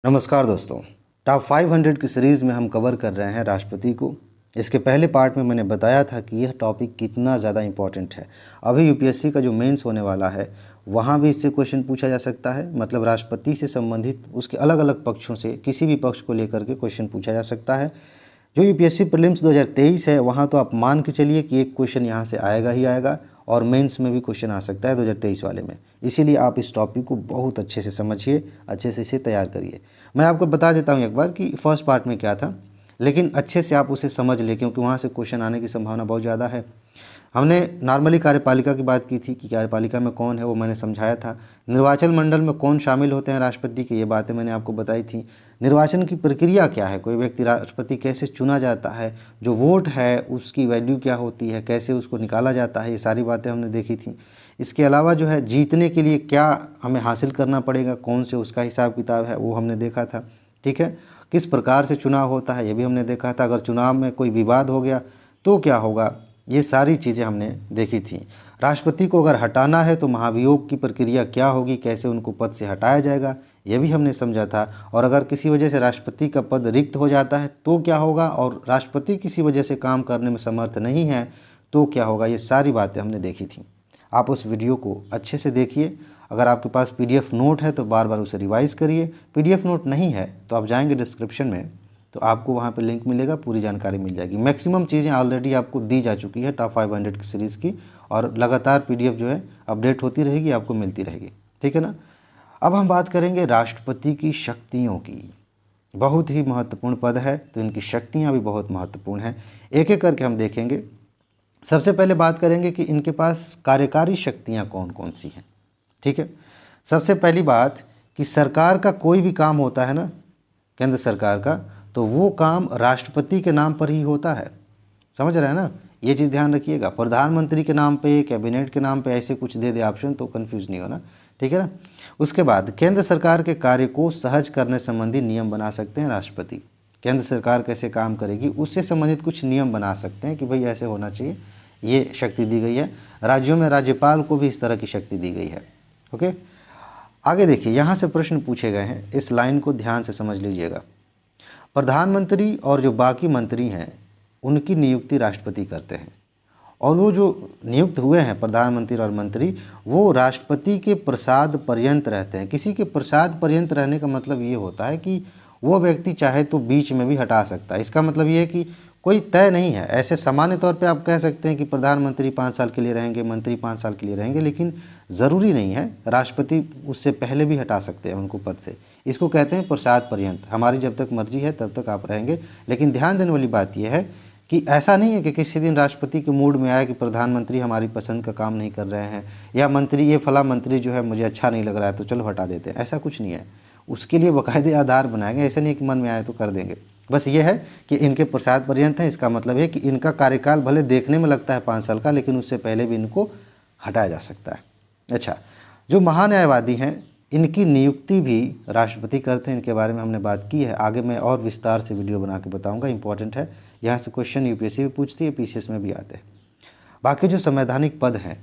नमस्कार दोस्तों। टॉप 500 की सीरीज़ में हम कवर कर रहे हैं राष्ट्रपति को। इसके पहले पार्ट में मैंने बताया था कि यह टॉपिक कितना ज़्यादा इम्पॉर्टेंट है। अभी यूपीएससी का जो मेंस होने वाला है वहाँ भी इससे क्वेश्चन पूछा जा सकता है। मतलब राष्ट्रपति से संबंधित उसके अलग अलग पक्षों से किसी भी पक्ष को लेकर के क्वेश्चन पूछा जा सकता है। जो यूपीएससी प्रीलिम्स 2023 है वहाँ तो आप मान के चलिए कि एक क्वेश्चन यहाँ से आएगा ही आएगा, और मेंस में भी क्वेश्चन आ सकता है 2023 वाले में। इसीलिए आप इस टॉपिक को बहुत अच्छे से समझिए, अच्छे से इसे तैयार करिए। मैं आपको बता देता हूँ एक बार कि फर्स्ट पार्ट में क्या था, लेकिन अच्छे से आप उसे समझ लें क्योंकि वहाँ से क्वेश्चन आने की संभावना बहुत ज़्यादा है। हमने नॉर्मली कार्यपालिका की बात की थी कि कार्यपालिका में कौन है, वो मैंने समझाया था। निर्वाचन मंडल में कौन शामिल होते हैं राष्ट्रपति के, ये बातें मैंने आपको बताई थी। निर्वाचन की प्रक्रिया क्या है, कोई व्यक्ति राष्ट्रपति कैसे चुना जाता है, जो वोट है उसकी वैल्यू क्या होती है, कैसे उसको निकाला जाता है, ये सारी बातें हमने देखी थी। इसके अलावा जो है जीतने के लिए क्या हमें हासिल करना पड़ेगा, कौन से उसका हिसाब किताब है, वो हमने देखा था। ठीक है, किस प्रकार से चुनाव होता है ये भी हमने देखा था। अगर चुनाव में कोई विवाद हो गया तो क्या होगा, ये सारी चीज़ें हमने देखी थी। राष्ट्रपति को अगर हटाना है तो महाभियोग की प्रक्रिया क्या होगी, कैसे उनको पद से हटाया जाएगा, ये भी हमने समझा था। और अगर किसी वजह से राष्ट्रपति का पद रिक्त हो जाता है तो क्या होगा, और राष्ट्रपति किसी वजह से काम करने में समर्थ नहीं है तो क्या होगा, ये सारी बातें हमने देखी थी। आप उस वीडियो को अच्छे से देखिए। अगर आपके पास पीडीएफ नोट है तो बार बार उसे रिवाइज़ करिए। पीडीएफ नोट नहीं है तो आप जाएंगे डिस्क्रिप्शन में, तो आपको वहाँ पे लिंक मिलेगा, पूरी जानकारी मिल जाएगी। मैक्सिमम चीज़ें ऑलरेडी आपको दी जा चुकी है टॉप 500 की सीरीज़ की, और लगातार पीडीएफ जो है अपडेट होती रहेगी, आपको मिलती रहेगी। ठीक है ना। अब हम बात करेंगे राष्ट्रपति की शक्तियों की। बहुत ही महत्वपूर्ण पद है तो इनकी शक्तियाँ भी बहुत महत्वपूर्ण हैं। एक एक करके हम देखेंगे। सबसे पहले बात करेंगे कि इनके पास कार्यकारी शक्तियाँ कौन कौन सी हैं। ठीक है, सबसे पहली बात कि सरकार का कोई भी काम होता है ना, केंद्र सरकार का, तो वो काम राष्ट्रपति के नाम पर ही होता है। समझ रहे हैं ना, ये चीज़ ध्यान रखिएगा। प्रधानमंत्री के नाम पे, कैबिनेट के नाम पे ऐसे कुछ दे दे ऑप्शन तो कंफ्यूज नहीं होना। ठीक है ना। उसके बाद केंद्र सरकार के कार्य को सहज करने संबंधी नियम बना सकते हैं राष्ट्रपति। केंद्र सरकार कैसे काम करेगी उससे संबंधित कुछ नियम बना सकते हैं कि भाई ऐसे होना चाहिए, ये शक्ति दी गई है। राज्यों में राज्यपाल को भी इस तरह की शक्ति दी गई है। ओके, आगे देखिए, यहाँ से प्रश्न पूछे गए हैं, इस लाइन को ध्यान से समझ लीजिएगा। प्रधानमंत्री और जो बाकी मंत्री हैं उनकी नियुक्ति राष्ट्रपति करते हैं, और वो जो नियुक्त हुए हैं प्रधानमंत्री और मंत्री, वो राष्ट्रपति के प्रसाद पर्यंत रहते हैं। किसी के प्रसाद पर्यंत रहने का मतलब ये होता है कि वो व्यक्ति चाहे तो बीच में भी हटा सकता है। इसका मतलब ये है कि कोई तय नहीं है। ऐसे सामान्य तौर पे आप कह सकते हैं कि प्रधानमंत्री 5 साल के लिए रहेंगे, मंत्री 5 साल के लिए रहेंगे, लेकिन ज़रूरी नहीं है। राष्ट्रपति उससे पहले भी हटा सकते हैं उनको पद से। इसको कहते हैं प्रसाद पर्यंत। हमारी जब तक मर्जी है तब तक आप रहेंगे। लेकिन ध्यान देने वाली बात यह है कि ऐसा नहीं है कि किसी दिन राष्ट्रपति के मूड में आया कि प्रधानमंत्री हमारी पसंद का काम नहीं कर रहे हैं, या मंत्री, ये फला मंत्री जो है मुझे अच्छा नहीं लग रहा है तो चलो हटा देते हैं। ऐसा कुछ नहीं है। उसके लिए बाकायदे आधार बनाएंगे। ऐसा नहीं कि मन में आए तो कर देंगे। बस ये है कि इनके प्रसाद पर्यंत हैं। इसका मतलब है कि इनका कार्यकाल भले देखने में लगता है 5 साल का, लेकिन उससे पहले भी इनको हटाया जा सकता है। अच्छा, जो महान्यायवादी हैं इनकी नियुक्ति भी राष्ट्रपति करते हैं। इनके बारे में हमने बात की है, आगे मैं और विस्तार से वीडियो बना के बताऊंगा। इंपॉर्टेंट है, यहाँ से क्वेश्चन यूपीएससी भी पूछती है, पीसीएस में भी आते हैं। बाकी जो संवैधानिक पद हैं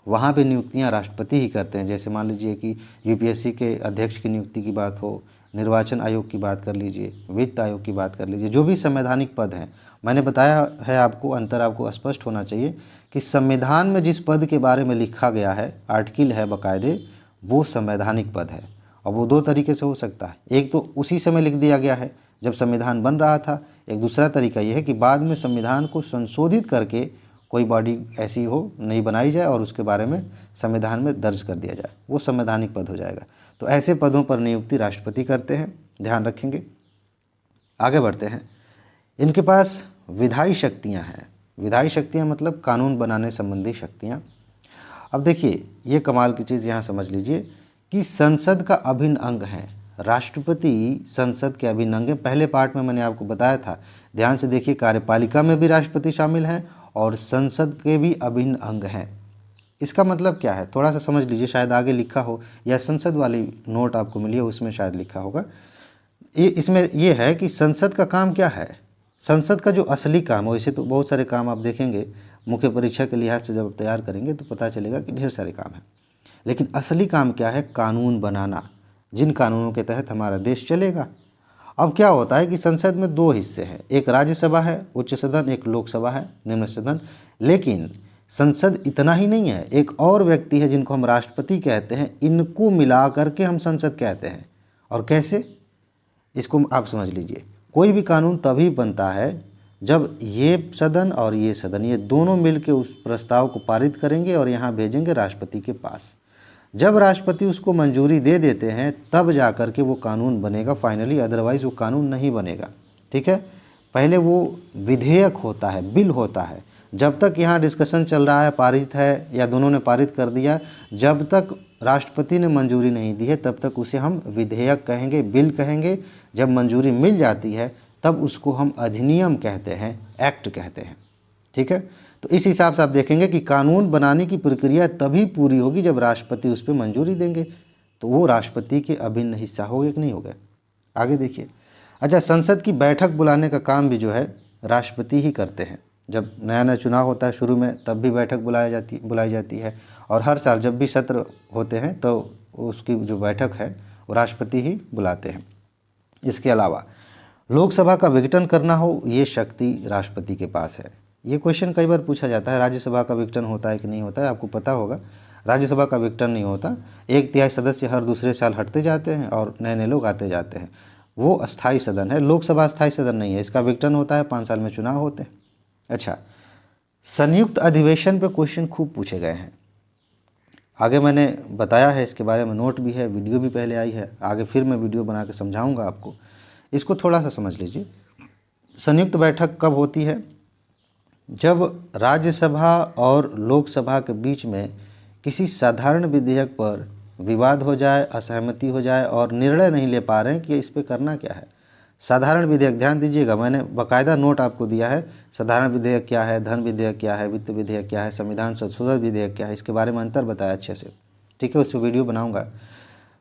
वहाँ पे नियुक्तियाँ राष्ट्रपति ही करते हैं। जैसे मान लीजिए कि यूपीएससी के अध्यक्ष की नियुक्ति की बात हो, निर्वाचन आयोग की बात कर लीजिए, वित्त आयोग की बात कर लीजिए, जो भी संवैधानिक पद हैं। मैंने बताया है आपको, अंतर आपको स्पष्ट होना चाहिए कि संविधान में जिस पद के बारे में लिखा गया है, आर्टिकल है बाकायदे, वो संवैधानिक पद है। और वो दो तरीके से हो सकता है। एक तो उसी समय लिख दिया गया है जब संविधान बन रहा था। एक दूसरा तरीका ये है कि बाद में संविधान को संशोधित करके कोई बॉडी ऐसी हो, नई बनाई जाए और उसके बारे में संविधान में दर्ज कर दिया जाए, वो संवैधानिक पद हो जाएगा। तो ऐसे पदों पर नियुक्ति राष्ट्रपति करते हैं, ध्यान रखेंगे। आगे बढ़ते हैं। इनके पास विधायी शक्तियां हैं। विधायी शक्तियां मतलब कानून बनाने संबंधी शक्तियां। अब देखिए, ये कमाल की चीज़ यहाँ समझ लीजिए कि संसद का अभिन्न अंग है। राष्ट्रपति संसद के अभिन्न अंग है। पहले पार्ट में मैंने आपको बताया था, ध्यान से देखिए, कार्यपालिका में भी राष्ट्रपति शामिल हैं और संसद के भी अभिन्न अंग हैं। इसका मतलब क्या है, थोड़ा सा समझ लीजिए, शायद आगे लिखा हो, या संसद वाली नोट आपको मिली है उसमें शायद लिखा होगा। इसमें ये है कि संसद का काम क्या है। संसद का जो असली काम है, वैसे तो बहुत सारे काम आप देखेंगे मुख्य परीक्षा के लिहाज से, जब तैयार करेंगे तो पता चलेगा कि ढेर सारे काम हैं, लेकिन असली काम क्या है, कानून बनाना। जिन कानूनों के तहत हमारा देश चलेगा। अब क्या होता है कि संसद में दो हिस्से हैं, एक राज्यसभा है उच्च सदन, एक लोकसभा है निम्न सदन। लेकिन संसद इतना ही नहीं है, एक और व्यक्ति है जिनको हम राष्ट्रपति कहते हैं, इनको मिला करके हम संसद कहते हैं। और कैसे, इसको आप समझ लीजिए। कोई भी कानून तभी बनता है जब ये सदन और ये सदन, ये दोनों मिलकर उस प्रस्ताव को पारित करेंगे और यहाँ भेजेंगे राष्ट्रपति के पास। जब राष्ट्रपति उसको मंजूरी दे देते हैं तब जा कर के वो कानून बनेगा फाइनली, अदरवाइज़ वो कानून नहीं बनेगा। ठीक है, पहले वो विधेयक होता है, बिल होता है। जब तक यहाँ डिस्कशन चल रहा है, पारित है या दोनों ने पारित कर दिया, जब तक राष्ट्रपति ने मंजूरी नहीं दी है तब तक उसे हम विधेयक कहेंगे, बिल कहेंगे। जब मंजूरी मिल जाती है तब उसको हम अधिनियम कहते हैं, एक्ट कहते हैं। ठीक है, तो इस हिसाब से आप देखेंगे कि कानून बनाने की प्रक्रिया तभी पूरी होगी जब राष्ट्रपति उस पर मंजूरी देंगे, तो वो राष्ट्रपति के अभिन्न हिस्सा हो गए कि नहीं हो गए। आगे देखिए। अच्छा, संसद की बैठक बुलाने का काम भी जो है राष्ट्रपति ही करते हैं। जब नया नया चुनाव होता है शुरू में तब भी बैठक बुलाई जाती है, और हर साल जब भी सत्र होते हैं तो उसकी जो बैठक है वो राष्ट्रपति ही बुलाते हैं। इसके अलावा लोकसभा का विघटन करना हो, ये शक्ति राष्ट्रपति के पास है। ये क्वेश्चन कई बार पूछा जाता है, राज्यसभा का विघटन होता है कि नहीं होता है। आपको पता होगा राज्यसभा का विघटन नहीं होता, 1/3 सदस्य हर दूसरे साल हटते जाते हैं और नए नए लोग आते जाते हैं। वो अस्थाई सदन है, लोकसभा अस्थाई सदन नहीं है। इसका विघटन होता है, 5 साल में चुनाव होते हैं। अच्छा, संयुक्त अधिवेशन पे क्वेश्चन खूब पूछे गए हैं। आगे मैंने बताया है, इसके बारे में नोट भी है, वीडियो भी पहले आई है, आगे फिर मैं वीडियो बना के समझाऊंगा आपको। इसको थोड़ा सा समझ लीजिए। संयुक्त बैठक कब होती है? जब राज्यसभा और लोकसभा के बीच में किसी साधारण विधेयक पर विवाद हो जाए, असहमति हो जाए और निर्णय नहीं ले पा रहे हैं कि इस पे करना क्या है। साधारण विधेयक, ध्यान दीजिएगा, मैंने बाकायदा नोट आपको दिया है। साधारण विधेयक क्या है, धन विधेयक क्या है, वित्त विधेयक क्या है, संविधान संशोधन विधेयक क्या है, इसके बारे में अंतर बताया अच्छे से। ठीक है, उस पर वीडियो बनाऊंगा।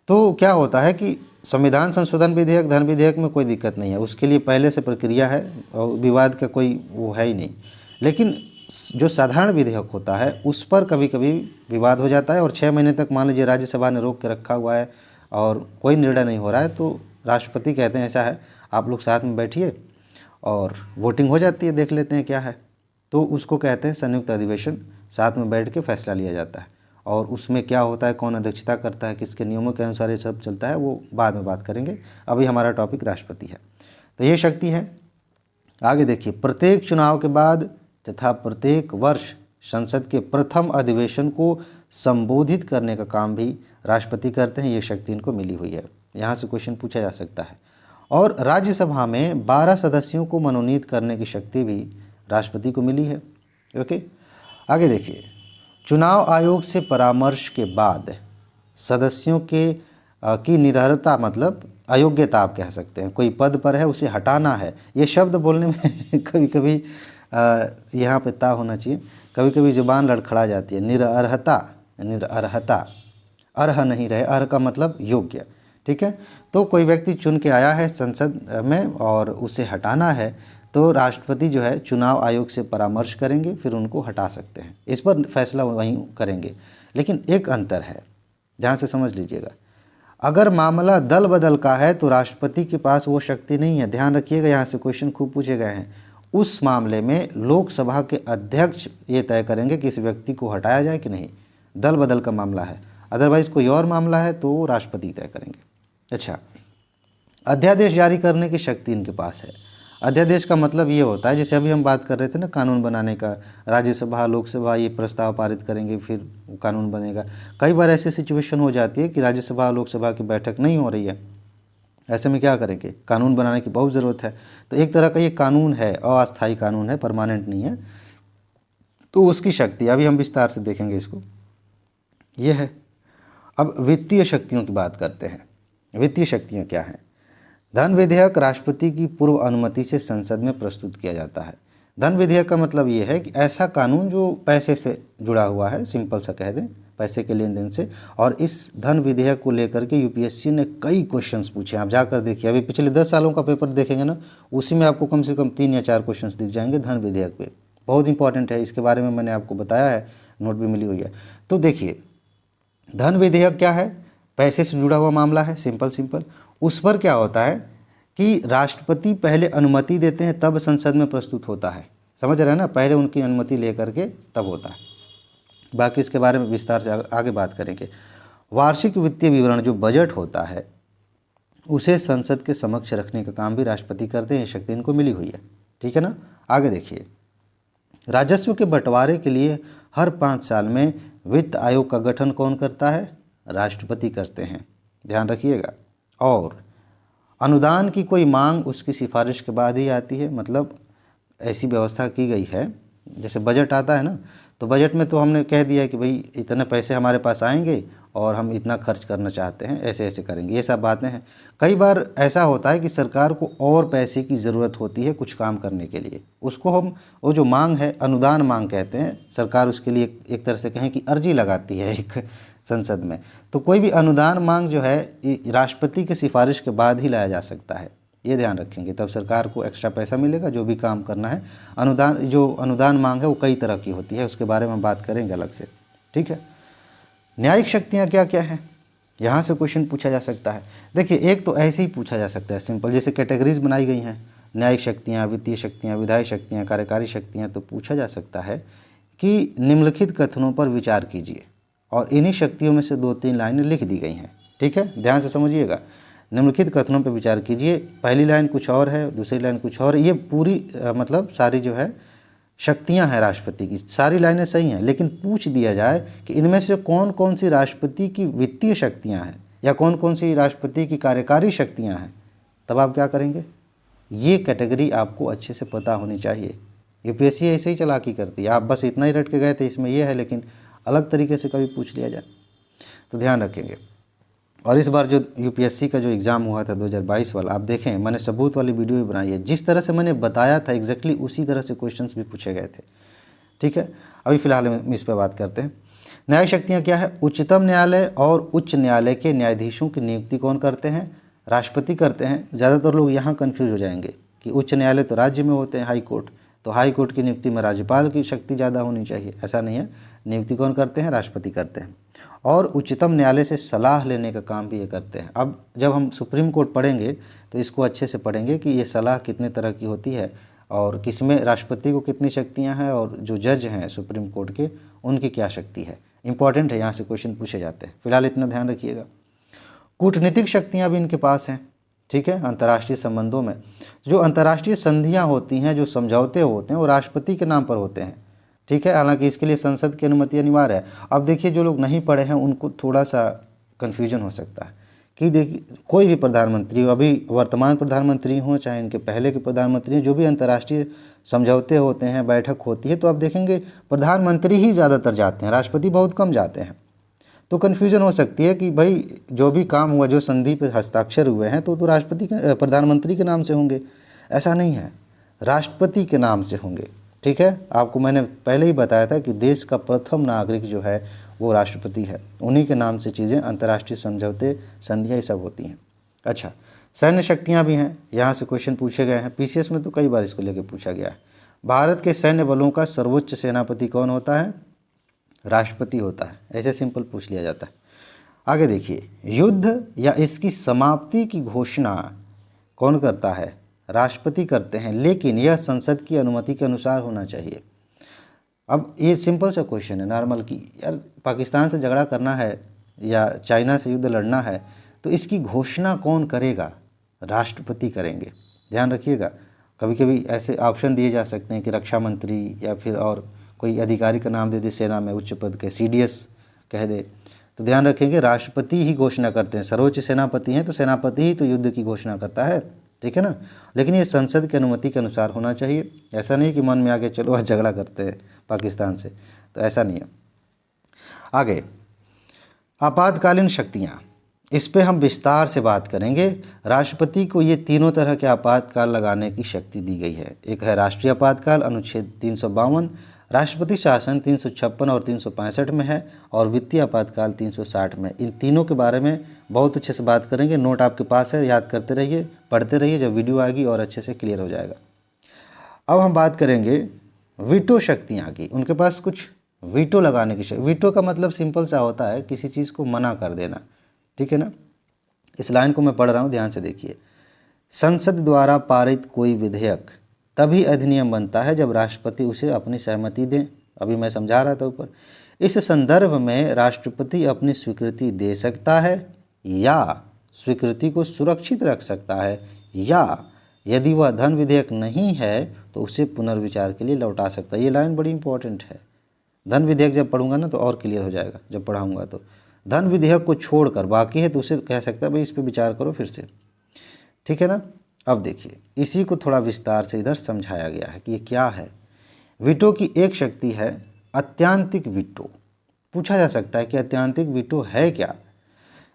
तो क्या होता है कि संविधान संशोधन विधेयक, धन विधेयक में कोई दिक्कत नहीं है, उसके लिए पहले से प्रक्रिया है और विवाद का कोई वो है ही नहीं। लेकिन जो साधारण विधेयक होता है उस पर कभी कभी विवाद हो जाता है और 6 महीने तक मान लीजिए राज्यसभा ने रोक के रखा हुआ है और कोई निर्णय नहीं हो रहा है, तो राष्ट्रपति कहते हैं ऐसा है, आप लोग साथ में बैठिए और वोटिंग हो जाती है, देख लेते हैं क्या है। तो उसको कहते हैं संयुक्त अधिवेशन, साथ में बैठ के फैसला लिया जाता है। और उसमें क्या होता है, कौन अध्यक्षता करता है, किसके नियमों के अनुसार ये सब चलता है, वो बाद में बात करेंगे। अभी हमारा टॉपिक राष्ट्रपति है। तो ये शक्ति है। आगे देखिए, प्रत्येक चुनाव के बाद तथा प्रत्येक वर्ष संसद के प्रथम अधिवेशन को संबोधित करने का काम भी राष्ट्रपति करते हैं। ये शक्ति इनको मिली हुई है, यहाँ से क्वेश्चन पूछा जा सकता है। और राज्यसभा में 12 सदस्यों को मनोनीत करने की शक्ति भी राष्ट्रपति को मिली है। ओके, आगे देखिए, चुनाव आयोग से परामर्श के बाद सदस्यों की निरर्हता, मतलब अयोग्यता आप कह सकते हैं, कोई पद पर है उसे हटाना है। ये शब्द बोलने में कभी कभी यहाँ पे ता होना चाहिए, कभी कभी ज़ुबान लड़खड़ा जाती है। निरर्हता, निरर्हता, अर्ह नहीं रहे, अर्ह का मतलब योग्य। ठीक है, तो कोई व्यक्ति चुन के आया है संसद में और उसे हटाना है, तो राष्ट्रपति जो है चुनाव आयोग से परामर्श करेंगे, फिर उनको हटा सकते हैं। इस पर फैसला वहीं करेंगे। लेकिन एक अंतर है, ध्यान से समझ लीजिएगा। अगर मामला दल बदल का है तो राष्ट्रपति के पास वो शक्ति नहीं है। ध्यान रखिएगा, यहाँ से क्वेश्चन खूब पूछे गए हैं। उस मामले में लोकसभा के अध्यक्ष ये तय करेंगे कि इस व्यक्ति को हटाया जाए कि नहीं, दल बदल का मामला है। अदरवाइज़ कोई और मामला है तो राष्ट्रपति तय करेंगे। अच्छा, अध्यादेश जारी करने की शक्ति इनके पास है। अध्यादेश का मतलब ये होता है, जैसे अभी हम बात कर रहे थे ना कानून बनाने का, राज्यसभा लोकसभा ये प्रस्ताव पारित करेंगे फिर कानून बनेगा। कई बार ऐसी सिचुएशन हो जाती है कि राज्यसभा लोकसभा की बैठक नहीं हो रही है, ऐसे में क्या करेंगे, कानून बनाने की बहुत ज़रूरत है। तो एक तरह का ये कानून है, अस्थायी कानून है, परमानेंट नहीं है। तो उसकी शक्ति अभी हम विस्तार से देखेंगे इसको, ये है। अब वित्तीय शक्तियों की बात करते हैं। वित्तीय शक्तियाँ क्या हैं? धन विधेयक राष्ट्रपति की पूर्व अनुमति से संसद में प्रस्तुत किया जाता है। धन विधेयक का मतलब ये है कि ऐसा कानून जो पैसे से जुड़ा हुआ है, सिंपल सा कह दें, पैसे के लेन देन से। और इस धन विधेयक को लेकर के यूपीएससी ने कई क्वेश्चंस पूछे, आप जाकर देखिए। अभी पिछले 10 सालों का पेपर देखेंगे ना, उसी में आपको कम से कम 3 या 4 क्वेश्चंस दिख जाएंगे धन विधेयक पे। बहुत इंपॉर्टेंट है, इसके बारे में मैंने आपको बताया है, नोट भी मिली हुई है। तो देखिए, धन विधेयक क्या है? पैसे से जुड़ा हुआ मामला है, सिंपल। उस पर क्या होता है कि राष्ट्रपति पहले अनुमति देते हैं तब संसद में प्रस्तुत होता है, समझ रहे हैं ना, पहले उनकी अनुमति लेकर के तब होता है। बाकी इसके बारे में विस्तार से आगे बात करेंगे। वार्षिक वित्तीय विवरण जो बजट होता है उसे संसद के समक्ष रखने का काम भी राष्ट्रपति करते हैं, ये शक्ति इनको मिली हुई है, ठीक है ना। आगे देखिए, राजस्व के बंटवारे के लिए हर 5 साल में वित्त आयोग का गठन कौन करता है? राष्ट्रपति करते हैं, ध्यान रखिएगा। और अनुदान की कोई मांग उसकी सिफारिश के बाद ही आती है, मतलब ऐसी व्यवस्था की गई है, जैसे बजट आता है ना, तो बजट में तो हमने कह दिया कि भाई इतने पैसे हमारे पास आएंगे और हम इतना खर्च करना चाहते हैं, ऐसे ऐसे करेंगे, ये सब बातें हैं। कई बार ऐसा होता है कि सरकार को और पैसे की ज़रूरत होती है कुछ काम करने के लिए, उसको हम वो जो मांग है अनुदान मांग कहते हैं। सरकार उसके लिए एक तरह से कहें कि अर्जी लगाती है एक संसद में। तो कोई भी अनुदान मांग जो है राष्ट्रपति की सिफारिश के बाद ही लाया जा सकता है, ये ध्यान रखेंगे, तब सरकार को एक्स्ट्रा पैसा मिलेगा जो भी काम करना है। अनुदान मांग है वो कई तरह की होती है, उसके बारे में हम बात करेंगे अलग से, ठीक है। न्यायिक शक्तियाँ क्या क्या हैं, यहाँ से क्वेश्चन पूछा जा सकता है। देखिए, एक तो ऐसे ही पूछा जा सकता है सिंपल, जैसे कैटेगरीज बनाई गई हैं, न्यायिक शक्तियाँ, वित्तीय शक्तियाँ, विधायी शक्तियाँ, कार्यकारी शक्तियाँ, तो पूछा जा सकता है कि निम्नलिखित कथनों पर विचार कीजिए और इन्हीं शक्तियों में से 2-3 लाइनें लिख दी गई हैं, ठीक है, ध्यान से समझिएगा। निम्नलिखित कथनों पर विचार कीजिए, पहली लाइन कुछ और है, दूसरी लाइन कुछ और है, ये पूरी मतलब सारी जो है शक्तियां हैं राष्ट्रपति की, सारी लाइनें सही हैं, लेकिन पूछ दिया जाए कि इनमें से कौन कौन सी राष्ट्रपति की वित्तीय शक्तियां हैं या कौन कौन सी राष्ट्रपति की कार्यकारी शक्तियां हैं, तब आप क्या करेंगे? ये कैटेगरी आपको अच्छे से पता होनी चाहिए। यूपीएससी ऐसे ही चालाकी करती है, आप बस इतना ही रट के गए थे इसमें ये है, लेकिन अलग तरीके से कभी पूछ लिया जाए तो ध्यान रखेंगे। और इस बार जो यूपीएससी का जो एग्ज़ाम हुआ था 2022 वाला, आप देखें मैंने सबूत वाली वीडियो भी बनाई है, जिस तरह से मैंने बताया था एग्जैक्टली उसी तरह से क्वेश्चंस भी पूछे गए थे, ठीक है। अभी फ़िलहाल हम इस पर बात करते हैं। न्यायिक शक्तियाँ क्या है? उच्चतम न्यायालय और उच्च न्यायालय के न्यायाधीशों की नियुक्ति कौन करते हैं? राष्ट्रपति करते हैं। ज़्यादातर लोग यहाँ कन्फ्यूज हो जाएंगे कि उच्च न्यायालय तो राज्य में होते हैं, हाई कोर्ट, तो हाई कोर्ट की नियुक्ति में राज्यपाल की शक्ति ज़्यादा होनी चाहिए, ऐसा नहीं है। नियुक्ति कौन करते हैं? राष्ट्रपति करते हैं। और उच्चतम न्यायालय से सलाह लेने का काम भी ये करते हैं। अब जब हम सुप्रीम कोर्ट पढ़ेंगे तो इसको अच्छे से पढ़ेंगे कि ये सलाह कितने तरह की होती है और किसमें राष्ट्रपति को कितनी शक्तियां हैं और जो जज हैं सुप्रीम कोर्ट के उनकी क्या शक्ति है। इंपॉर्टेंट है, यहाँ से क्वेश्चन पूछे जाते हैं। फिलहाल इतना ध्यान रखिएगा। कूटनीतिक शक्तियाँ भी इनके पास हैं, ठीक है। अंतर्राष्ट्रीय संबंधों में जो अंतर्राष्ट्रीय संधियाँ होती हैं, जो समझौते होते हैं, वो राष्ट्रपति के नाम पर होते हैं, ठीक है। हालांकि इसके लिए संसद की अनुमति अनिवार्य है। अब देखिए, जो लोग नहीं पढ़े हैं उनको थोड़ा सा कन्फ्यूजन हो सकता है कि देखिए कोई भी प्रधानमंत्री हो, अभी वर्तमान प्रधानमंत्री हो चाहे इनके पहले के प्रधानमंत्री हो, जो भी अंतर्राष्ट्रीय समझौते होते हैं, बैठक होती है, तो आप देखेंगे प्रधानमंत्री ही ज़्यादातर जाते हैं, राष्ट्रपति बहुत कम जाते हैं। तो कन्फ्यूजन हो सकती है कि भाई जो भी काम हुआ, जो संधि पर हस्ताक्षर हुए हैं, तो राष्ट्रपति के प्रधानमंत्री के नाम से होंगे। ऐसा नहीं है, राष्ट्रपति के नाम से होंगे, ठीक है। आपको मैंने पहले ही बताया था कि देश का प्रथम नागरिक जो है वो राष्ट्रपति है, उन्हीं के नाम से चीज़ें अंतर्राष्ट्रीय समझौते संधियाँ सब होती हैं। अच्छा, सैन्य शक्तियाँ भी हैं, यहाँ से क्वेश्चन पूछे गए हैं, पीसीएस में तो कई बार इसको लेकर पूछा गया है। भारत के सैन्य बलों का सर्वोच्च सेनापति कौन होता है? राष्ट्रपति होता है, ऐसे सिंपल पूछ लिया जाता है। आगे देखिए, युद्ध या इसकी समाप्ति की घोषणा कौन करता है? राष्ट्रपति करते हैं, लेकिन यह संसद की अनुमति के अनुसार होना चाहिए। अब ये सिंपल सा क्वेश्चन है नॉर्मल कि यार पाकिस्तान से झगड़ा करना है या चाइना से युद्ध लड़ना है तो इसकी घोषणा कौन करेगा? राष्ट्रपति करेंगे, ध्यान रखिएगा। कभी कभी ऐसे ऑप्शन दिए जा सकते हैं कि रक्षा मंत्री या फिर और कोई अधिकारी का नाम दे दे, सेना में उच्च पद के सीडीएस कह दे, तो ध्यान रखेंगे राष्ट्रपति ही घोषणा करते हैं। सर्वोच्च सेनापति हैं तो सेनापति ही तो युद्ध की घोषणा करता है, ठीक है ना। लेकिन ये संसद की अनुमति के अनुसार होना चाहिए। ऐसा नहीं कि मन में आके चलो आज झगड़ा करते हैं पाकिस्तान से, तो ऐसा नहीं है। आगे, आपातकालीन शक्तियाँ, इस पे हम विस्तार से बात करेंगे। राष्ट्रपति को ये तीनों तरह के आपातकाल लगाने की शक्ति दी गई है। एक है राष्ट्रीय आपातकाल, अनुच्छेद 352, राष्ट्रपति शासन 356 और 365 में है, और वित्तीय आपातकाल 360 में। इन तीनों के बारे में बहुत अच्छे से बात करेंगे। नोट आपके पास है, याद करते रहिए, पढ़ते रहिए, जब वीडियो आएगी और अच्छे से क्लियर हो जाएगा। अब हम बात करेंगे वीटो शक्तियाँ की। उनके पास कुछ वीटो लगाने की शक्ति। वीटो का मतलब सिंपल सा होता है किसी चीज़ को मना कर देना, ठीक है ना। इस लाइन को मैं पढ़ रहा हूँ, ध्यान से देखिए। संसद द्वारा पारित कोई विधेयक तभी अधिनियम बनता है जब राष्ट्रपति उसे अपनी सहमति दें। अभी मैं समझा रहा था ऊपर। इस संदर्भ में राष्ट्रपति अपनी स्वीकृति दे सकता है या स्वीकृति को सुरक्षित रख सकता है, या यदि वह धन विधेयक नहीं है तो उसे पुनर्विचार के लिए लौटा सकता है। ये लाइन बड़ी इंपॉर्टेंट है। धन विधेयक जब पढ़ूंगा ना तो और क्लियर हो जाएगा, जब पढ़ाऊंगा तो। धन विधेयक को छोड़कर बाकी है तो उसे कह सकता है भाई इस पर विचार करो फिर से, ठीक है ना। अब देखिए, इसी को थोड़ा विस्तार से इधर समझाया गया है कि ये क्या है। वीटो की एक शक्ति है अत्यंतिक वीटो। पूछा जा सकता है कि अत्यंतिक वीटो है क्या।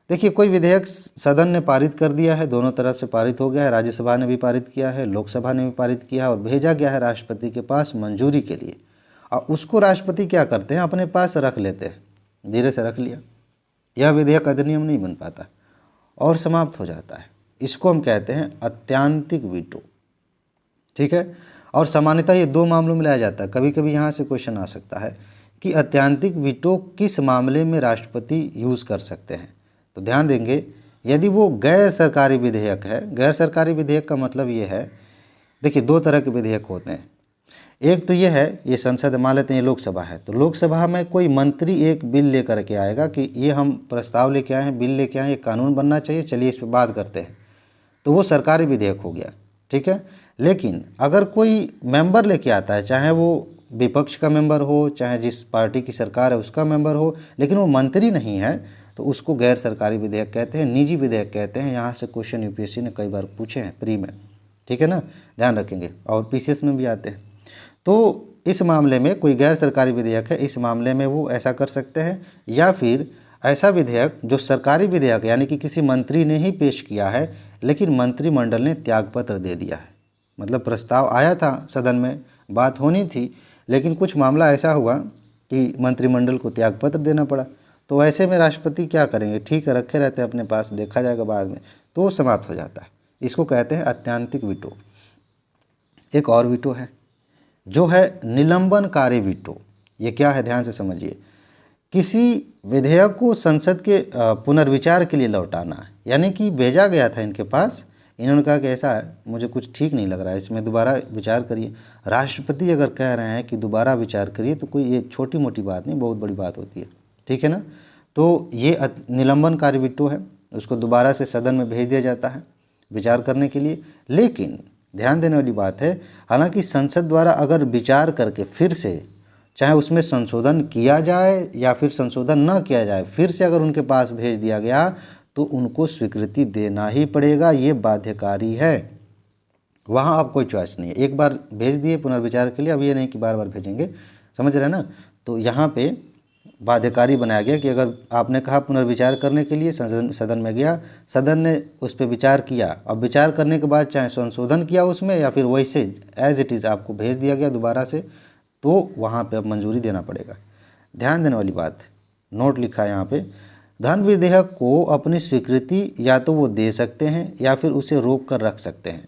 देखिए, कोई विधेयक सदन ने पारित कर दिया है, दोनों तरफ से पारित हो गया है, राज्यसभा ने भी पारित किया है, लोकसभा ने भी पारित किया है और भेजा गया है राष्ट्रपति के पास मंजूरी के लिए। और उसको राष्ट्रपति क्या करते हैं, अपने पास रख लेते हैं, धीरे से रख लिया। यह विधेयक अधिनियम नहीं बन पाता और समाप्त हो जाता है। इसको हम कहते हैं अत्यंतिक वीटो, ठीक है। और सामान्यतः ये दो मामलों में लाया जाता है। कभी कभी यहाँ से क्वेश्चन आ सकता है कि अत्यंतिक वीटो किस मामले में राष्ट्रपति यूज़ कर सकते हैं। तो ध्यान देंगे, यदि वो गैर सरकारी विधेयक है। गैर सरकारी विधेयक का मतलब ये है, देखिए दो तरह के विधेयक होते हैं। एक तो ये है, ये संसद मान लेते हैं, ये लोकसभा है, तो लोकसभा में कोई मंत्री एक बिल लेकर के आएगा कि ये हम प्रस्ताव लेके आए हैं, बिल लेके आए हैं, ये कानून बनना चाहिए, चलिए इस पर बात करते हैं, तो वो सरकारी विधेयक हो गया, ठीक है। लेकिन अगर कोई मेंबर लेके आता है, चाहे वो विपक्ष का मेंबर हो, चाहे जिस पार्टी की सरकार है उसका मेंबर हो, लेकिन वो मंत्री नहीं है, तो उसको गैर सरकारी विधेयक कहते हैं, निजी विधेयक कहते हैं। यहाँ से क्वेश्चन यूपीएससी ने कई बार पूछे हैं प्री में, ठीक है ना, ध्यान रखेंगे, और पीसीएस में भी आते हैं। तो इस मामले में कोई गैर सरकारी विधेयक है, इस मामले में वो ऐसा कर सकते हैं। या फिर ऐसा विधेयक जो सरकारी विधेयक यानी कि किसी मंत्री ने ही पेश किया है लेकिन मंत्रिमंडल ने त्यागपत्र दे दिया है, मतलब प्रस्ताव आया था सदन में, बात होनी थी, लेकिन कुछ मामला ऐसा हुआ कि मंत्रिमंडल को त्यागपत्र देना पड़ा, तो ऐसे में राष्ट्रपति क्या करेंगे, ठीक है रखे रहते हैं अपने पास, देखा जाएगा बाद में, तो समाप्त हो जाता है। इसको कहते हैं अत्यंतिक वीटो। एक और वीटो है जो है निलंबनकारी वीटो। ये क्या है, ध्यान से समझिए। किसी विधेयक को संसद के पुनर्विचार के लिए लौटाना है, यानी कि भेजा गया था इनके पास, इन्होंने कहा कि ऐसा है, मुझे कुछ ठीक नहीं लग रहा है, इसमें दोबारा विचार करिए। राष्ट्रपति अगर कह रहे हैं कि दोबारा विचार करिए तो कोई ये छोटी मोटी बात नहीं, बहुत बड़ी बात होती है, ठीक है ना। तो ये निलंबनकारी वीटो है, उसको दोबारा से सदन में भेज दिया जाता है विचार करने के लिए। लेकिन ध्यान देने वाली बात है, हालांकि संसद द्वारा अगर विचार करके फिर से, चाहे उसमें संशोधन किया जाए या फिर संशोधन न किया जाए, फिर से अगर उनके पास भेज दिया गया तो उनको स्वीकृति देना ही पड़ेगा, ये बाध्यकारी है। वहाँ अब कोई चॉइस नहीं है, एक बार भेज दिए पुनर्विचार के लिए, अब ये नहीं कि बार बार भेजेंगे, समझ रहे हैं ना। तो यहाँ पे बाध्यकारी बनाया गया कि अगर आपने कहा पुनर्विचार करने के लिए, सदन में गया, सदन ने उस पर विचार किया, अब विचार करने के बाद चाहे संशोधन किया उसमें या फिर वैसे एज इट इज़ आपको भेज दिया गया दोबारा से, तो वहाँ पे अब मंजूरी देना पड़ेगा। ध्यान देने वाली बात, नोट लिखा है यहाँ पे, धन विधेयक को अपनी स्वीकृति या तो वो दे सकते हैं या फिर उसे रोक कर रख सकते हैं।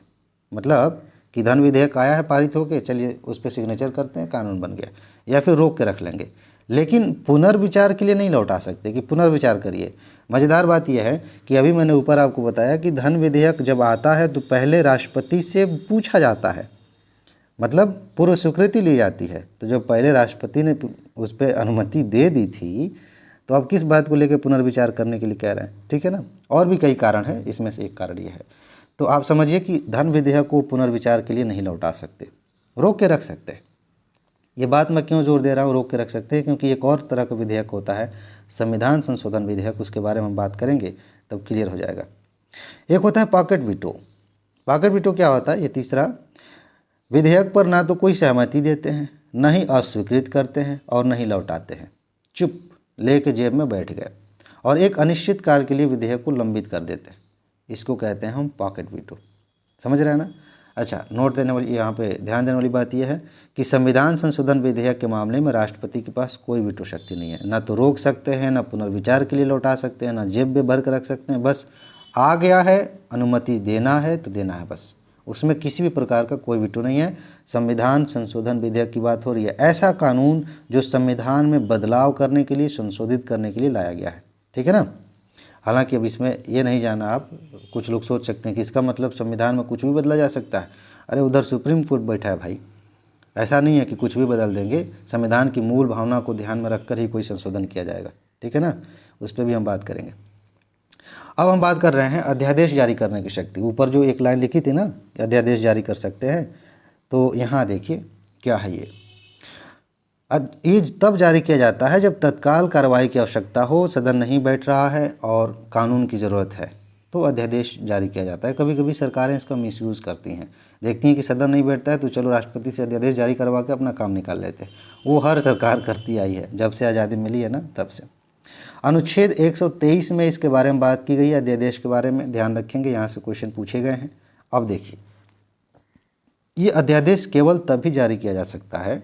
मतलब कि धन विधेयक आया है पारित होके, चलिए उस पर सिग्नेचर करते हैं, कानून बन गया, या फिर रोक के रख लेंगे, लेकिन पुनर्विचार के लिए नहीं लौटा सकते कि पुनर्विचार करिए। मज़ेदार बात यह है कि अभी मैंने ऊपर आपको बताया कि धन विधेयक जब आता है तो पहले राष्ट्रपति से पूछा जाता है, मतलब पूर्व स्वीकृति ली जाती है। तो जब पहले राष्ट्रपति ने उस पर अनुमति दे दी थी, तो अब किस बात को लेकर पुनर्विचार करने के लिए कह रहे हैं, ठीक है ना। और भी कई कारण है, इसमें से एक कारण ये है। तो आप समझिए कि धन विधेयक को पुनर्विचार के लिए नहीं लौटा सकते, रोक के रख सकते हैं। ये बात मैं क्यों जोर दे रहा हूँ रोक के रख सकते हैं, क्योंकि एक और तरह का विधेयक होता है संविधान संशोधन विधेयक, उसके बारे में बात करेंगे तब क्लियर हो जाएगा। एक होता है पॉकेट वीटो। पॉकेट वीटो क्या होता है, ये तीसरा, विधेयक पर ना तो कोई सहमति देते हैं, न ही अस्वीकृत करते हैं और न ही लौटाते हैं, चुप लेके जेब में बैठ गए और एक अनिश्चित काल के लिए विधेयक को लंबित कर देते हैं। इसको कहते हैं हम पॉकेट वीटो, समझ रहे हैं ना। अच्छा, नोट देने वाली, यहाँ पे ध्यान देने वाली बात यह है कि संविधान संशोधन विधेयक के मामले में राष्ट्रपति के पास कोई वीटो शक्ति नहीं है, ना तो रोक सकते हैं, ना पुनर्विचार के लिए लौटा सकते हैं, ना जेब में भर कर रख सकते हैं। बस आ गया है, अनुमति देना है तो देना है, बस उसमें किसी भी प्रकार का कोई वीटो नहीं है। संविधान संशोधन विधेयक की बात हो रही है, ऐसा कानून जो संविधान में बदलाव करने के लिए, संशोधित करने के लिए लाया गया है, ठीक है ना। हालांकि अब इसमें ये नहीं जाना आप, कुछ लोग सोच सकते हैं कि इसका मतलब संविधान में कुछ भी बदला जा सकता है। अरे उधर सुप्रीम कोर्ट बैठा है भाई, ऐसा नहीं है कि कुछ भी बदल देंगे। संविधान की मूल भावना को ध्यान में रखकर ही कोई संशोधन किया जाएगा, ठीक है ना, उस पर भी हम बात करेंगे। अब हम बात कर रहे हैं अध्यादेश जारी करने की शक्ति। ऊपर जो एक लाइन लिखी थी ना, अध्यादेश जारी कर सकते हैं, तो यहाँ देखिए क्या है ये तब जारी किया जाता है जब तत्काल कार्रवाई की आवश्यकता हो, सदन नहीं बैठ रहा है और कानून की ज़रूरत है, तो अध्यादेश जारी किया जाता है। कभी कभी सरकारें इसका मिसयूज़ करती हैं, देखती हैं कि सदन नहीं बैठता है तो चलो राष्ट्रपति से अध्यादेश जारी करवा के अपना काम निकाल लेते हैं। वो हर सरकार करती आई है, जब से आज़ादी मिली है ना तब से। अनुच्छेद 123 में इसके बारे में बात की गई है, अध्यादेश के बारे में, ध्यान रखेंगे, यहाँ से क्वेश्चन पूछे गए हैं। अब देखिए, ये अध्यादेश केवल तभी जारी किया जा सकता है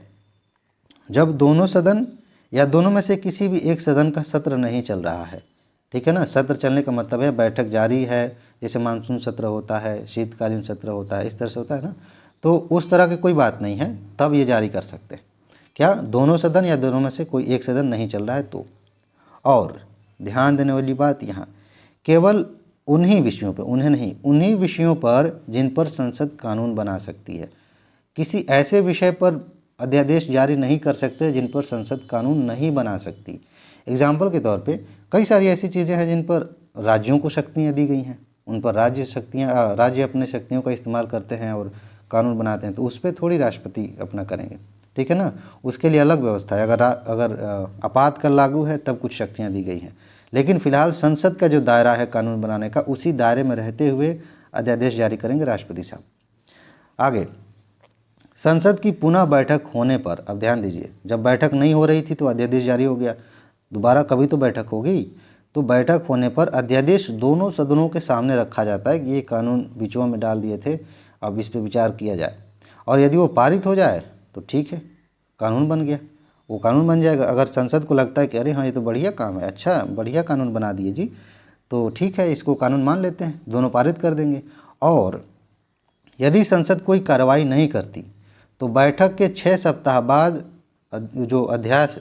जब दोनों सदन या दोनों में से किसी भी एक सदन का सत्र नहीं चल रहा है, ठीक है ना। सत्र चलने का मतलब है बैठक जारी है, जैसे मानसून सत्र होता है, शीतकालीन सत्र होता है, इस तरह से होता है ना, तो उस तरह की कोई बात नहीं है, तब ये जारी कर सकते हैं। क्या, दोनों सदन या दोनों में से कोई एक सदन नहीं चल रहा है तो। और ध्यान देने वाली बात यहाँ, केवल उन्हीं विषयों पर, उन्हें नहीं, उन्हीं विषयों पर जिन पर संसद कानून बना सकती है। किसी ऐसे विषय पर अध्यादेश जारी नहीं कर सकते जिन पर संसद कानून नहीं बना सकती। एग्जाम्पल के तौर पे कई सारी ऐसी चीज़ें हैं जिन पर राज्यों को शक्तियाँ दी गई हैं, उन पर राज्य अपने शक्तियों का इस्तेमाल करते हैं और कानून बनाते हैं, तो उस पर थोड़ी राष्ट्रपति अपना करेंगे, ठीक है ना। उसके लिए अलग व्यवस्था है। अगर आपातकाल लागू है तब कुछ शक्तियाँ दी गई हैं, लेकिन फिलहाल संसद का जो दायरा है कानून बनाने का, उसी दायरे में रहते हुए अध्यादेश जारी करेंगे राष्ट्रपति साहब। आगे, संसद की पुनः बैठक होने पर, अब ध्यान दीजिए, जब बैठक नहीं हो रही थी तो अध्यादेश जारी हो गया, दोबारा कभी तो बैठक होगी, तो बैठक होने पर अध्यादेश दोनों सदनों के सामने रखा जाता है कि ये कानून बीचों में डाल दिए थे, अब इस पर विचार किया जाए, और यदि वो पारित हो जाए तो ठीक है, कानून बन गया, वो कानून बन जाएगा। अगर संसद को लगता है कि अरे हाँ ये तो बढ़िया काम है, अच्छा बढ़िया कानून बना दिए जी, तो ठीक है, इसको कानून मान लेते हैं, दोनों पारित कर देंगे। और यदि संसद कोई कार्रवाई नहीं करती तो बैठक के 6 सप्ताह बाद जो अध्यादेश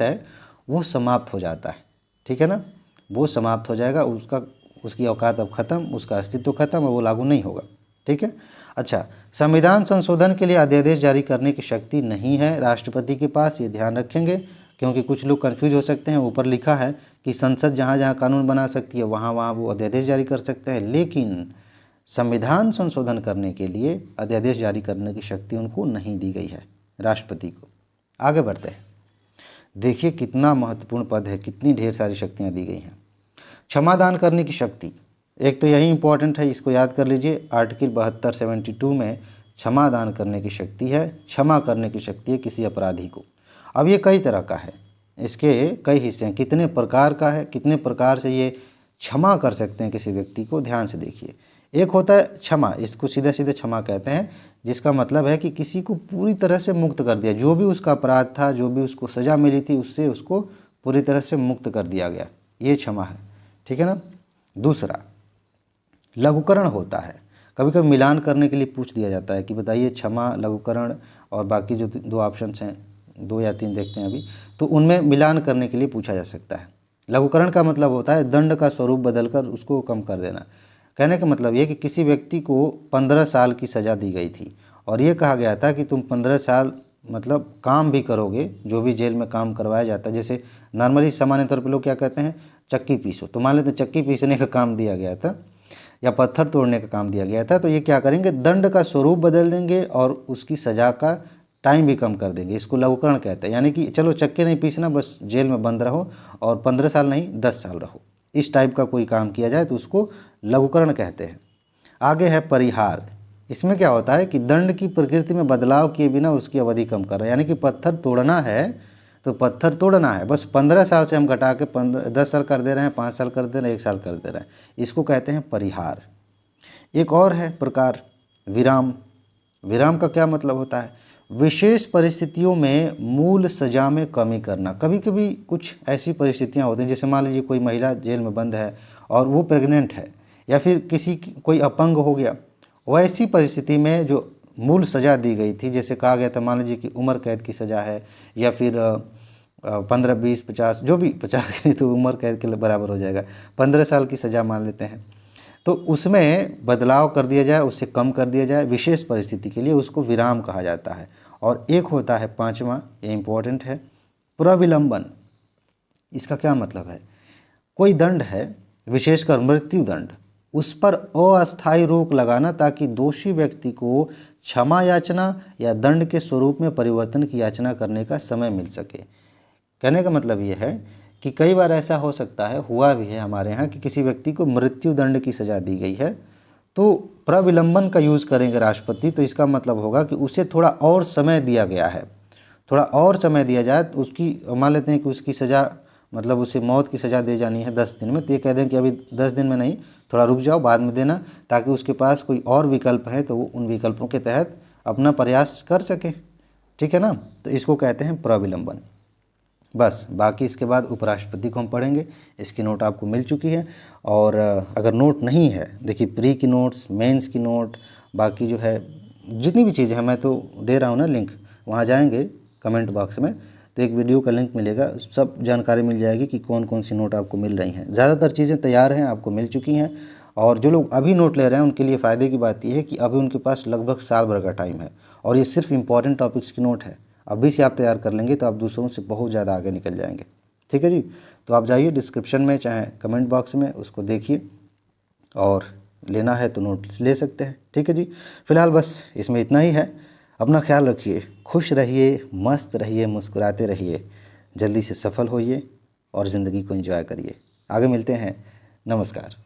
है वो समाप्त हो जाता है, ठीक है ना, वो समाप्त हो जाएगा, उसकी औकात अब ख़त्म, उसका अस्तित्व ख़त्म और वो लागू नहीं होगा, ठीक है। अच्छा, संविधान संशोधन के लिए अध्यादेश जारी करने की शक्ति नहीं है राष्ट्रपति के पास, ये ध्यान रखेंगे, क्योंकि कुछ लोग कन्फ्यूज हो सकते हैं। ऊपर लिखा है कि संसद जहाँ जहाँ कानून बना सकती है वहाँ वहाँ वो अध्यादेश जारी कर सकते हैं, लेकिन संविधान संशोधन करने के लिए अध्यादेश जारी करने की शक्ति उनको नहीं दी गई है, राष्ट्रपति को। आगे बढ़ते हैं, देखिए कितना महत्वपूर्ण पद है, कितनी ढेर सारी शक्तियाँ दी गई हैं। क्षमादान करने की शक्ति, एक तो यही इंपॉर्टेंट है, इसको याद कर लीजिए। आर्टिकल 72(72) में क्षमा दान करने की शक्ति है, क्षमा करने की शक्ति है किसी अपराधी को। अब ये कई तरह का है, इसके कई हिस्से हैं, कितने प्रकार का है, कितने प्रकार से ये क्षमा कर सकते हैं किसी व्यक्ति को, ध्यान से देखिए। एक होता है क्षमा, इसको सीधे सीधे क्षमा कहते हैं, जिसका मतलब है कि किसी को पूरी तरह से मुक्त कर दिया, जो भी उसका अपराध था, जो भी उसको सज़ा मिली थी, उससे उसको पूरी तरह से मुक्त कर दिया गया, ये क्षमा है, ठीक है ना। दूसरा लघुकरण होता है, कभी कभी मिलान करने के लिए पूछ दिया जाता है कि बताइए क्षमा, लघुकरण और बाकी जो 2 ऑप्शंस हैं, 2 या 3 देखते हैं अभी, तो उनमें मिलान करने के लिए पूछा जा सकता है। लघुकरण का मतलब होता है दंड का स्वरूप बदलकर उसको कम कर देना। कहने का मतलब ये कि किसी व्यक्ति को 15 साल की सज़ा दी गई थी और ये कहा गया था कि तुम 15 साल मतलब काम भी करोगे, जो भी जेल में काम करवाया जाता है, जैसे नॉर्मली सामान्य तौर पर लोग क्या कहते हैं, चक्की पीसो, तो मान लेते चक्की पीसने का काम दिया गया था या पत्थर तोड़ने का काम दिया गया था, तो ये क्या करेंगे, दंड का स्वरूप बदल देंगे और उसकी सज़ा का टाइम भी कम कर देंगे, इसको लघुकरण कहते हैं। यानी कि चलो चक्के नहीं पीसना, बस जेल में बंद रहो और 15 साल नहीं 10 साल रहो, इस टाइप का कोई काम किया जाए तो उसको लघुकरण कहते हैं। आगे है परिहार, इसमें क्या होता है कि दंड की प्रकृति में बदलाव किए बिना उसकी अवधि कम कर रहे हैं, यानी कि पत्थर तोड़ना है तो पत्थर तोड़ना है, बस 15 साल से हम घटा के 10 साल कर दे रहे हैं, 5 साल कर दे रहे हैं, 1 साल कर दे रहे हैं, इसको कहते हैं परिहार। एक और है प्रकार विराम। विराम का क्या मतलब होता है, विशेष परिस्थितियों में मूल सज़ा में कमी करना। कभी कभी कुछ ऐसी परिस्थितियां होती हैं, जैसे मान लीजिए कोई महिला जेल में बंद है और वो प्रेग्नेंट है, या फिर कोई अपंग हो गया, वैसी परिस्थिति में जो मूल सज़ा दी गई थी, जैसे कहा गया था मान लीजिए कि उम्र कैद की सज़ा है या फिर 15, 20, 50, जो भी 50 की नहीं तो उम्र कैद के बराबर हो जाएगा, 15 साल की सज़ा मान लेते हैं, तो उसमें बदलाव कर दिया जाए, उससे कम कर दिया जाए विशेष परिस्थिति के लिए, उसको विराम कहा जाता है। और एक होता है 5वां, ये इम्पोर्टेंट है, प्रविलंबन। इसका क्या मतलब है? कोई दंड है, विशेषकर मृत्यु दंड, उस पर अस्थायी रोक लगाना ताकि दोषी व्यक्ति को क्षमा याचना या दंड के स्वरूप में परिवर्तन की याचना करने का समय मिल सके। कहने का मतलब ये है कि कई बार ऐसा हो सकता है, हुआ भी है हमारे यहाँ, कि किसी व्यक्ति को मृत्यु दंड की सज़ा दी गई है, तो प्रविलंबन का यूज़ करेंगे राष्ट्रपति, तो इसका मतलब होगा कि उसे थोड़ा और समय दिया गया है, थोड़ा और समय दिया जाए। तो उसकी मान लेते हैं कि उसकी सज़ा मतलब उसे मौत की सज़ा दे जानी है 10 दिन में, तो ये कह दें कि अभी 10 दिन में नहीं, थोड़ा रुक जाओ, बाद में देना, ताकि उसके पास कोई और विकल्प है तो वो उन विकल्पों के तहत अपना प्रयास कर सके। ठीक है ना? तो इसको कहते हैं प्रविलंबन। बस बाकी इसके बाद उपराष्ट्रपति को हम पढ़ेंगे। इसकी नोट आपको मिल चुकी है, और अगर नोट नहीं है, देखिए प्री की नोट्स, मेंस की नोट, बाकी जो है जितनी भी चीज़ें हैं मैं तो दे रहा हूँ ना लिंक, वहाँ जाएंगे कमेंट बॉक्स में तो एक वीडियो का लिंक मिलेगा, सब जानकारी मिल जाएगी कि कौन कौन सी नोट आपको मिल रही हैं। ज़्यादातर चीज़ें तैयार हैं, आपको मिल चुकी हैं, और जो लोग अभी नोट ले रहे हैं उनके लिए फ़ायदे की बात यह है कि अभी उनके पास लगभग साल भर का टाइम है, और ये सिर्फ इम्पॉर्टेंट टॉपिक्स की नोट है। अभी से आप तैयार कर लेंगे तो आप दूसरों से बहुत ज़्यादा आगे निकल जाएंगे। ठीक है जी? तो आप जाइए डिस्क्रिप्शन में चाहे कमेंट बॉक्स में, उसको देखिए, और लेना है तो नोट्स ले सकते हैं। ठीक है जी? फिलहाल बस इसमें इतना ही है। अपना ख्याल रखिए, खुश रहिए, मस्त रहिए, मुस्कुराते रहिए, जल्दी से सफल होइए और ज़िंदगी को एंजॉय करिए। आगे मिलते हैं। नमस्कार।